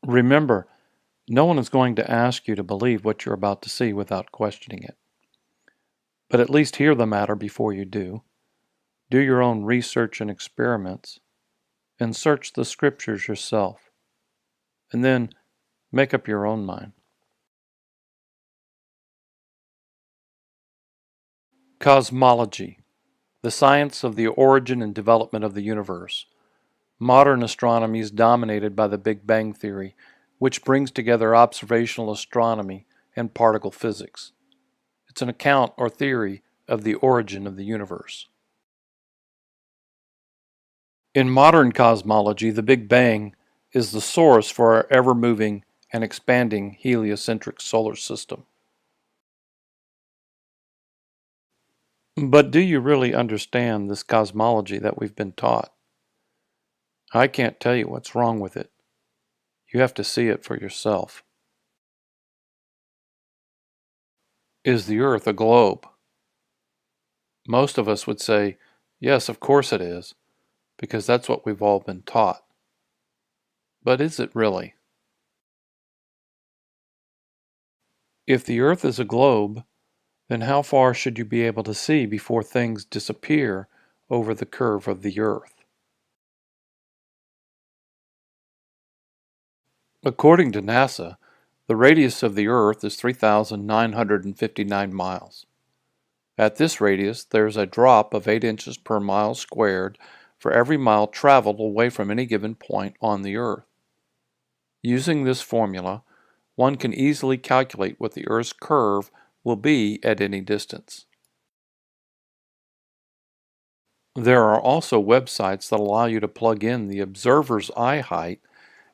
Remember, no one is going to ask you to believe what you're about to see without questioning it. But at least hear the matter before you do. Do your own research and experiments, and search the scriptures yourself. And then make up your own mind. Cosmology, the science of the origin and development of the universe. Modern astronomy is dominated by the Big Bang Theory, which brings together observational astronomy and particle physics. It's an account or theory of the origin of the universe. In modern cosmology, the Big Bang is the source for our ever-moving and expanding heliocentric solar system. But do you really understand this cosmology that we've been taught? I can't tell you what's wrong with it. You have to see it for yourself. Is the Earth a globe? Most of us would say, yes, of course it is, because that's what we've all been taught. But is it really? If the Earth is a globe, then how far should you be able to see before things disappear over the curve of the Earth? According to NASA, the radius of the Earth is 3,959 miles. At this radius, there is a drop of 8 inches per mile squared for every mile traveled away from any given point on the Earth. Using this formula, one can easily calculate what the Earth's curve will be at any distance. There are also websites that allow you to plug in the observer's eye height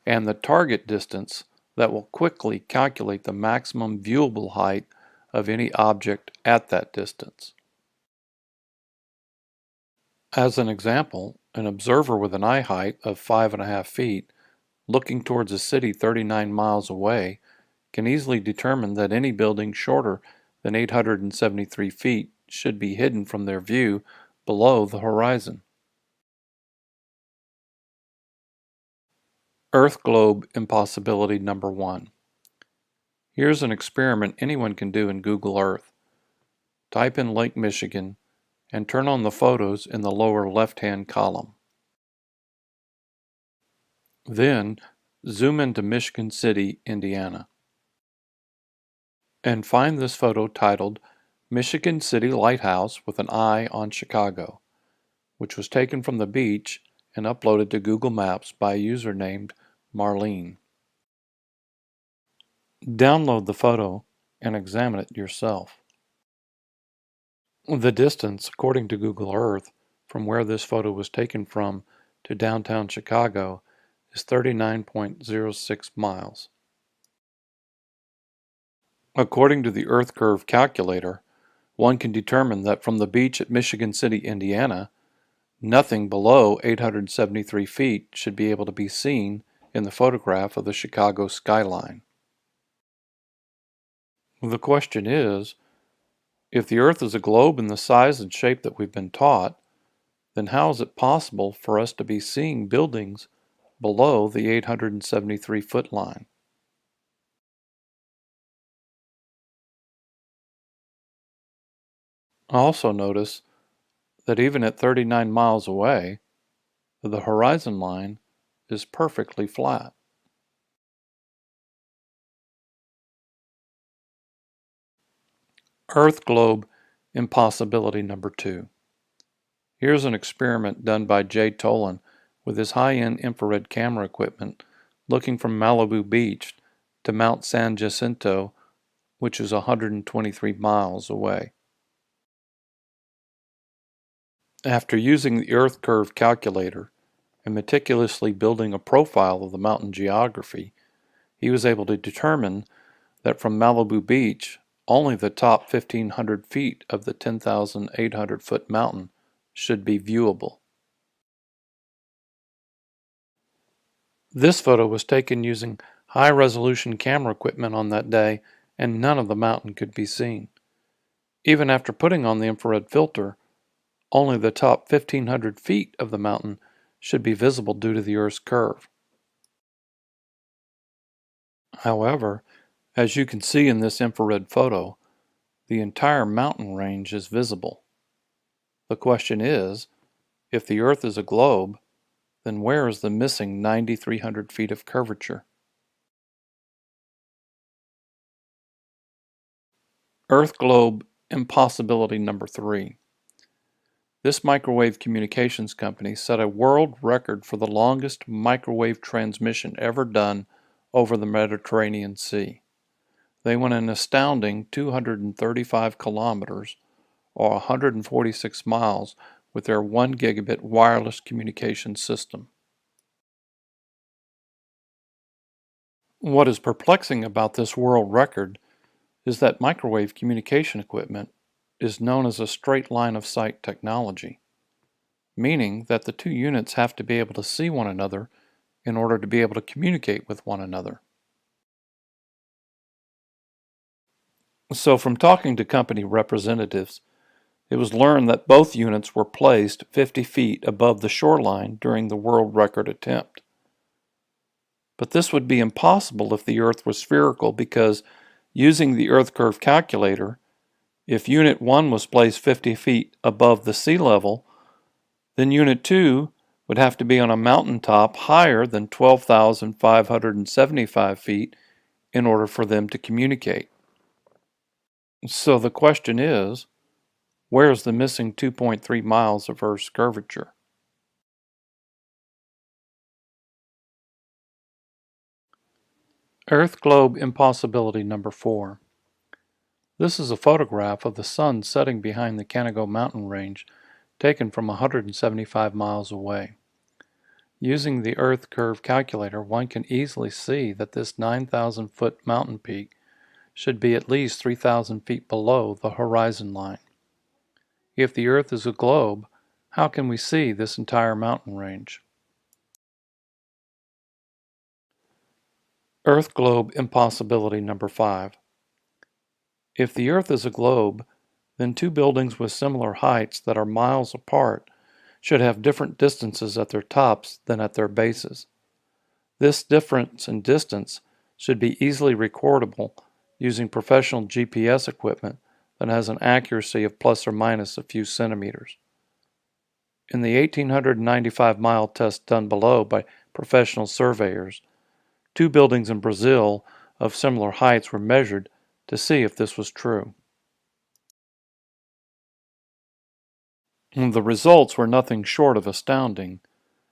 and the target distance that will quickly calculate the maximum viewable height of any object at that distance. As an example, an observer with an eye height of 5.5 feet looking towards a city 39 miles away can easily determine that any building shorter than 873 feet should be hidden from their view below the horizon. Earth globe impossibility number 1. Here's an experiment anyone can do in Google Earth. Type in Lake Michigan and turn on the photos in the lower left-hand column. Then zoom into Michigan City, Indiana. And find this photo titled Michigan City Lighthouse with an Eye on Chicago, which was taken from the beach and uploaded to Google Maps by a user named Marlene. Download the photo and examine it yourself. The distance, according to Google Earth, from where this photo was taken from to downtown Chicago is 39.06 miles. According to the Earth Curve calculator, one can determine that from the beach at Michigan City, Indiana, nothing below 873 feet should be able to be seen in the photograph of the Chicago skyline. The question is, if the Earth is a globe in the size and shape that we've been taught, then how is it possible for us to be seeing buildings below the 873-foot line? Also notice that even at 39 miles away, the horizon line is perfectly flat. Earth globe impossibility number 2. Here's an experiment done by Jay Tolan with his high-end infrared camera equipment looking from Malibu Beach to Mount San Jacinto, which is 123 miles away. After using the Earth Curve calculator and meticulously building a profile of the mountain geography, he was able to determine that from Malibu Beach, only the top 1,500 feet of the 10,800-foot mountain should be viewable. This photo was taken using high-resolution camera equipment on that day, and none of the mountain could be seen. Even after putting on the infrared filter, only the top 1,500 feet of the mountain should be visible due to the Earth's curve. However, as you can see in this infrared photo, the entire mountain range is visible. The question is, if the Earth is a globe, then where is the missing 9,300 feet of curvature? Earth globe impossibility number 3. This microwave communications company set a world record for the longest microwave transmission ever done over the Mediterranean Sea. They went an astounding 235 kilometers, or 146 miles, with their 1 gigabit wireless communication system. What is perplexing about this world record is that microwave communication equipment is known as a straight line of sight technology, meaning that the two units have to be able to see one another in order to be able to communicate with one another. So from talking to company representatives, it was learned that both units were placed 50 feet above the shoreline during the world record attempt. But this would be impossible if the Earth was spherical because, using the Earth curve calculator, if Unit 1 was placed 50 feet above the sea level, then Unit 2 would have to be on a mountaintop higher than 12,575 feet in order for them to communicate. So the question is, where's the missing 2.3 miles of Earth's curvature? Earth globe impossibility number 4. This is a photograph of the sun setting behind the Canigó mountain range taken from 175 miles away. Using the Earth curve calculator, one can easily see that this 9,000-foot mountain peak should be at least 3,000 feet below the horizon line. If the Earth is a globe, how can we see this entire mountain range? Earth globe impossibility number 5. If the Earth is a globe, then two buildings with similar heights that are miles apart should have different distances at their tops than at their bases. This difference in distance should be easily recordable using professional GPS equipment that has an accuracy of plus or minus a few centimeters. In the 1,895-mile test done below by professional surveyors, two buildings in Brazil of similar heights were measured to see if this was true. The results were nothing short of astounding,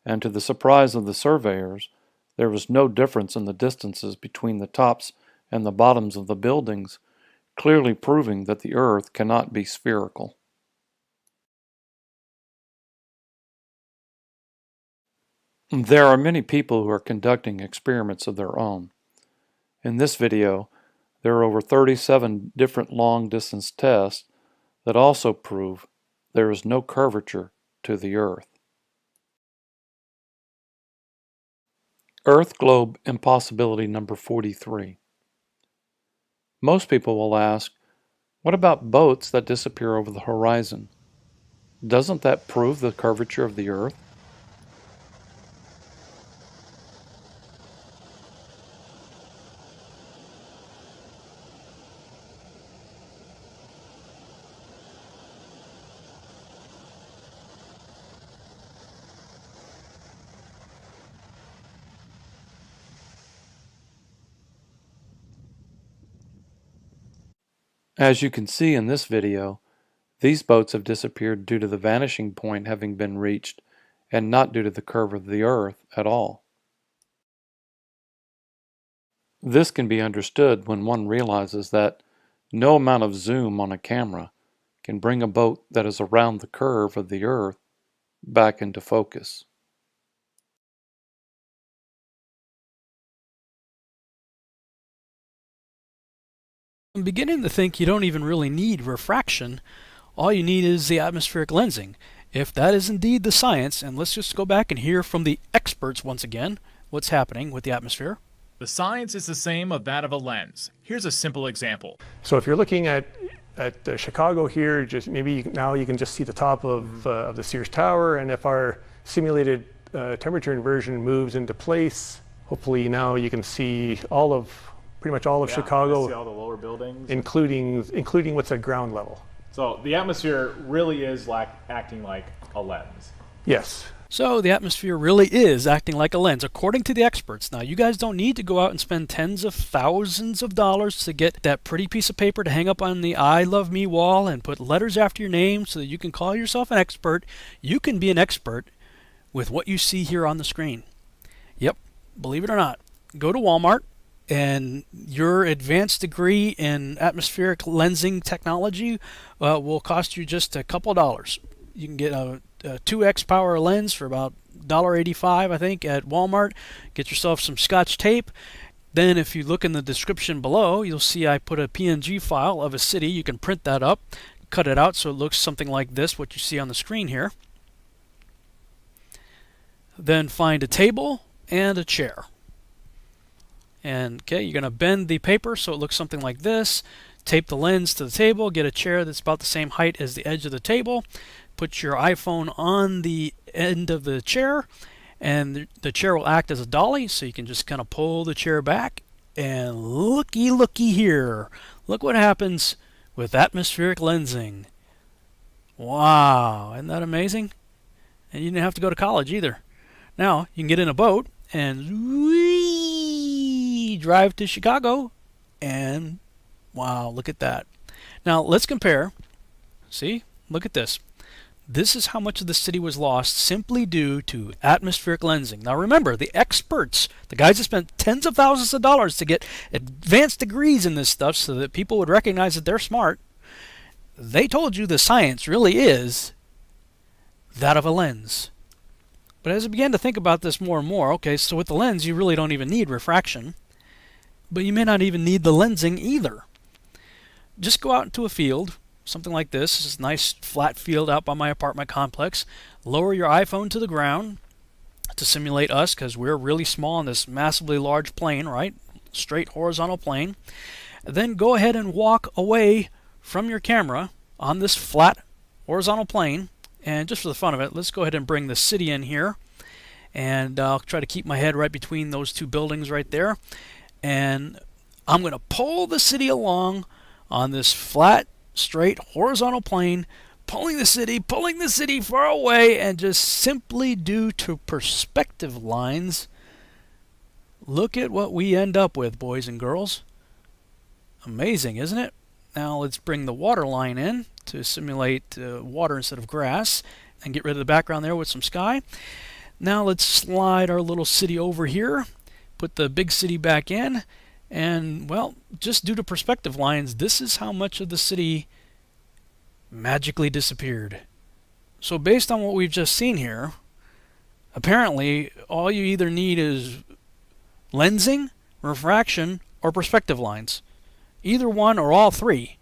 and to the surprise of the surveyors, there was no difference in the distances between the tops and the bottoms of the buildings, clearly proving that the Earth cannot be spherical. There are many people who are conducting experiments of their own. In this video, there are over 37 different long-distance tests that also prove there is no curvature to the Earth. Earth globe impossibility number 43. Most people will ask, what about boats that disappear over the horizon? Doesn't that prove the curvature of the Earth? As you can see in this video, these boats have disappeared due to the vanishing point having been reached and not due to the curve of the Earth at all. This can be understood when one realizes that no amount of zoom on a camera can bring a boat that is around the curve of the Earth back into focus. I'm beginning to think you don't even really need refraction. All you need is the atmospheric lensing. If that is indeed the science, and let's just go back and hear from the experts once again, what's happening with the atmosphere. The science is the same of that of a lens. Here's a simple example. So if you're looking at Chicago here, just maybe now you can just see the top of the Sears Tower, and if our simulated temperature inversion moves into place, hopefully now you can see all of pretty much all of Yeah, I see Chicago, all the lower buildings. including what's at ground level. So the atmosphere really is like acting like a lens. Yes. So the atmosphere really is acting like a lens, according to the experts. Now, you guys don't need to go out and spend tens of thousands of dollars to get that pretty piece of paper to hang up on the I Love Me wall and put letters after your name so that you can call yourself an expert. You can be an expert with what you see here on the screen. Yep, believe it or not. Go to Walmart, and your advanced degree in atmospheric lensing technology will cost you just a couple dollars. You can get a 2x power lens for about $1.85, I think, at Walmart. Get yourself some Scotch tape. Then if you look in the description below, you'll see I put a PNG file of a city. You can print that up, cut it out so it looks something like this, what you see on the screen here. Then find a table and a chair. And okay, you're going to bend the paper so it looks something like this. Tape the lens to the table, get a chair that's about the same height as the edge of the table. Put your iPhone on the end of the chair, and the chair will act as a dolly, so you can just kind of pull the chair back. And looky here. Look what happens with atmospheric lensing. Wow, isn't that amazing? And you didn't have to go to college either. Now, you can get in a boat and drive to Chicago, and wow, look at that. Now, let's compare. See? Look at this. This is how much of the city was lost simply due to atmospheric lensing. Now remember, the experts, the guys that spent tens of thousands of dollars to get advanced degrees in this stuff so that people would recognize that they're smart, they told you the science really is that of a lens. But as I began to think about this more and more, okay, so with the lens you really don't even need refraction, but you may not even need the lensing either. Just go out into a field, something like this. This is a nice flat field out by my apartment complex. Lower your iPhone to the ground to simulate us, because we're really small on this massively large plane, right? Straight horizontal plane. Then go ahead and walk away from your camera on this flat horizontal plane. And just for the fun of it, let's go ahead and bring the city in here. And I'll try to keep my head right between those two buildings right there. And I'm going to pull the city along on this flat, straight horizontal plane, pulling the city far away, and just simply due to perspective lines, look at what we end up with, boys and girls. Amazing, isn't it? Now let's bring the water line in to simulate water instead of grass and get rid of the background there with some sky. Now let's slide our little city over here, put the big city back in, and well, just due to perspective lines, this is how much of the city magically disappeared. So based on what we've just seen here, apparently all you either need is lensing, refraction, or perspective lines. Either one or all three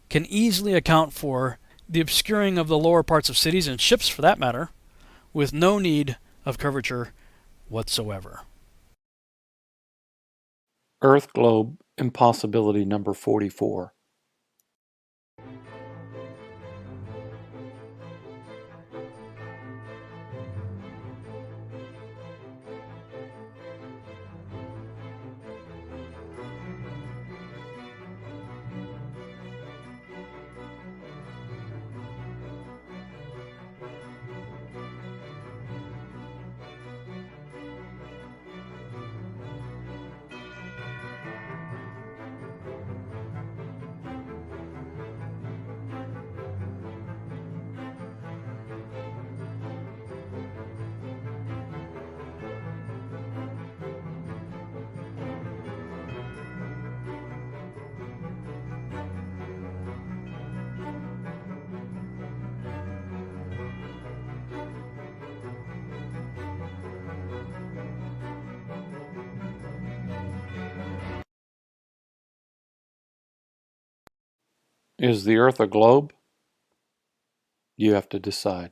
can easily account for the obscuring of the lower parts of cities and ships for that matter, with no need of curvature whatsoever. Earth globe impossibility number 44. Is the Earth a globe? You have to decide.